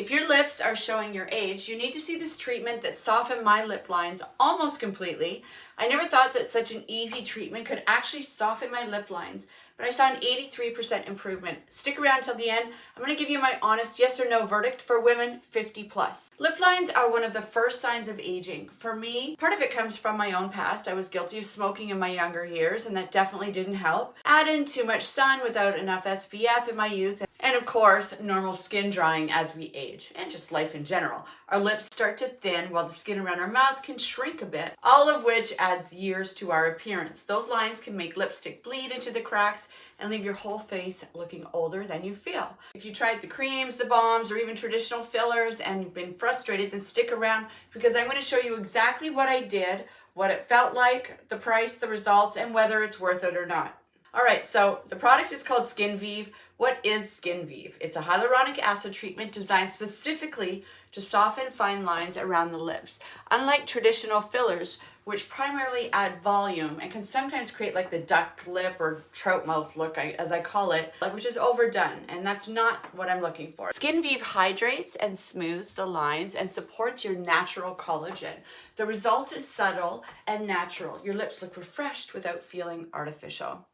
If your lips are showing your age, you need to see this treatment that softened my lip lines almost completely. I never thought that such an easy treatment could actually soften my lip lines, but I saw an 83% improvement. Stick around till the end. I'm going to give you my honest yes or no verdict for women 50 plus. Lip lines are one of the first signs of aging. For me, part of it comes from my own past. I was guilty of smoking in my younger years, and that definitely didn't help. Add in too much sun without enough SPF in my youth, and of course, normal skin drying as we age, and just life in general. Our lips start to thin while the skin around our mouth can shrink a bit, all of which adds years to our appearance. Those lines can make lipstick bleed into the cracks and leave your whole face looking older than you feel. If you tried the creams, the balms, or even traditional fillers and you've been frustrated, then stick around because I'm going to show you exactly what I did, what it felt like, the price, the results, and whether it's worth it or not. All right, so the product is called Skinvive. What is Skinvive? It's a hyaluronic acid treatment designed specifically to soften fine lines around the lips. Unlike traditional fillers, which primarily add volume and can sometimes create like the duck lip or trout mouth look, as I call it, which is overdone, and that's not what I'm looking for. Skinvive hydrates and smooths the lines and supports your natural collagen. The result is subtle and natural. Your lips look refreshed without feeling artificial.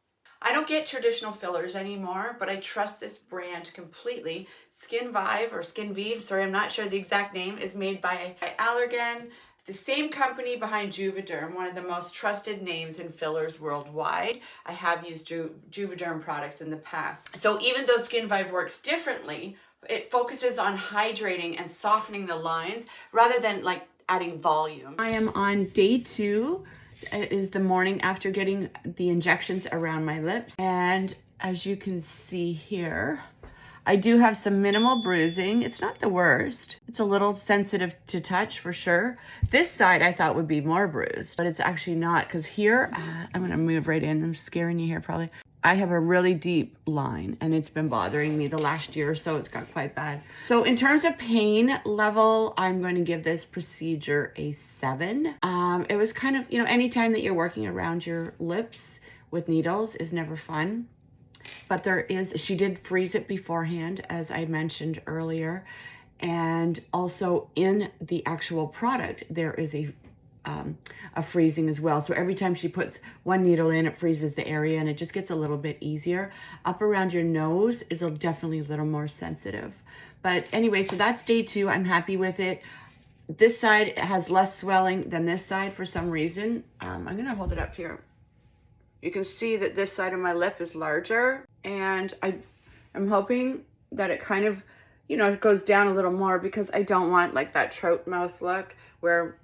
I don't get traditional fillers anymore, but I trust this brand completely. Skinvive or Skinvive, sorry, I'm not sure the exact name, is made by Allergan, the same company behind Juvederm, one of the most trusted names in fillers worldwide. I have used Juvederm products in the past. So even though Skinvive works differently, it focuses on hydrating and softening the lines rather than like adding volume. I am on day 2. It is the morning after getting the injections around my lips. And as you can see here, I do have some minimal bruising. It's not the worst. It's a little sensitive to touch for sure. This side I thought would be more bruised, but it's actually not, because here, I'm gonna move right in. I'm scaring you here probably. I have a really deep line and it's been bothering me the last year or so. It's got quite bad. So in terms of pain level, I'm going to give this procedure a 7. It was kind of, anytime that you're working around your lips with needles is never fun. But she did freeze it beforehand, as I mentioned earlier. And also in the actual product, there is a freezing as well. So every time she puts one needle in, it freezes the area and it just gets a little bit easier. Up around your nose is definitely a little more sensitive. But anyway, so that's day 2. I'm happy with it. This side has less swelling than this side for some reason. I'm gonna hold it up here. You can see that this side of my lip is larger, and I'm hoping that it kind of, it goes down a little more, because I don't want like that trout mouth look where,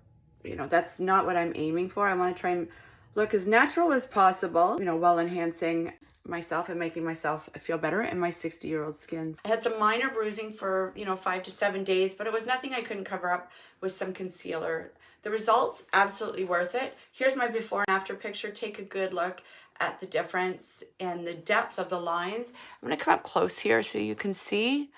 that's not what I'm aiming for. I want to try and look as natural as possible, while enhancing myself and making myself feel better in my 60-year-old skin. I had some minor bruising for, 5 to 7 days, but it was nothing I couldn't cover up with some concealer. The results, absolutely worth it. Here's my before and after picture. Take a good look at the difference and the depth of the lines. I'm going to come up close here so you can see.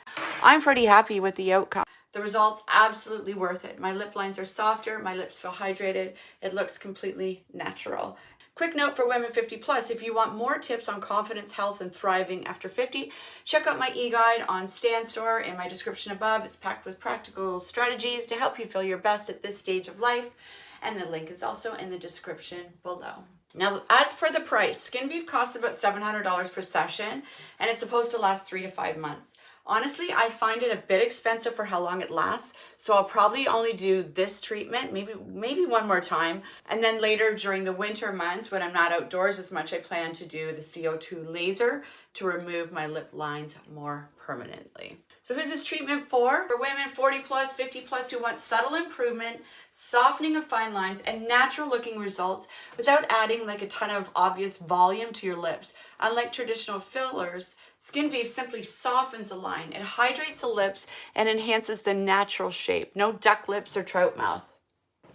I'm pretty happy with the outcome. The results, absolutely worth it. My lip lines are softer, my lips feel hydrated, it looks completely natural. Quick note for women 50 plus, if you want more tips on confidence, health, and thriving after 50, check out my e-guide on Stan Store in my description above. It's packed with practical strategies to help you feel your best at this stage of life, and the link is also in the description below. Now, as for the price, Skinvive costs about $700 per session, and it's supposed to last 3 to 5 months. Honestly, I find it a bit expensive for how long it lasts, so I'll probably only do this treatment, maybe one more time, and then later during the winter months when I'm not outdoors as much, I plan to do the CO2 laser to remove my lip lines more permanently. So who's this treatment for? For women 40 plus, 50 plus who want subtle improvement, softening of fine lines, and natural looking results without adding like a ton of obvious volume to your lips. Unlike traditional fillers, Skinvive simply softens the line. It hydrates the lips and enhances the natural shape. No duck lips or trout mouth.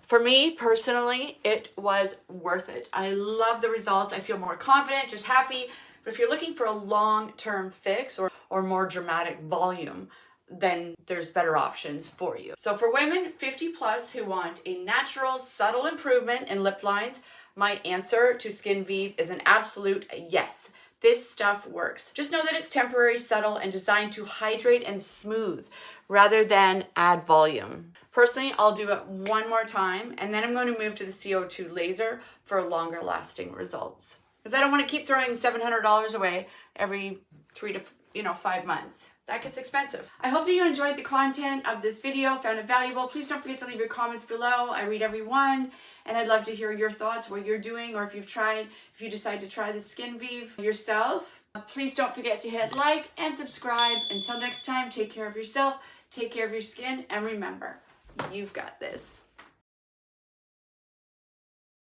For me personally, it was worth it. I love the results. I feel more confident, just happy. But if you're looking for a long-term fix or more dramatic volume, then there's better options for you. So for women 50 plus who want a natural, subtle improvement in lip lines, my answer to Skinvive is an absolute yes. This stuff works. Just know that it's temporary, subtle, and designed to hydrate and smooth rather than add volume. Personally, I'll do it one more time and then I'm going to move to the CO2 laser for longer lasting results. Because I don't want to keep throwing $700 away every 3 to 5 months. That gets expensive. I hope that you enjoyed the content of this video, found it valuable. Please don't forget to leave your comments below. I read every one, and I'd love to hear your thoughts, what you're doing, or if you decide to try the Skinvive yourself. Please don't forget to hit like and subscribe. Until next time, take care of yourself, take care of your skin, and remember, you've got this.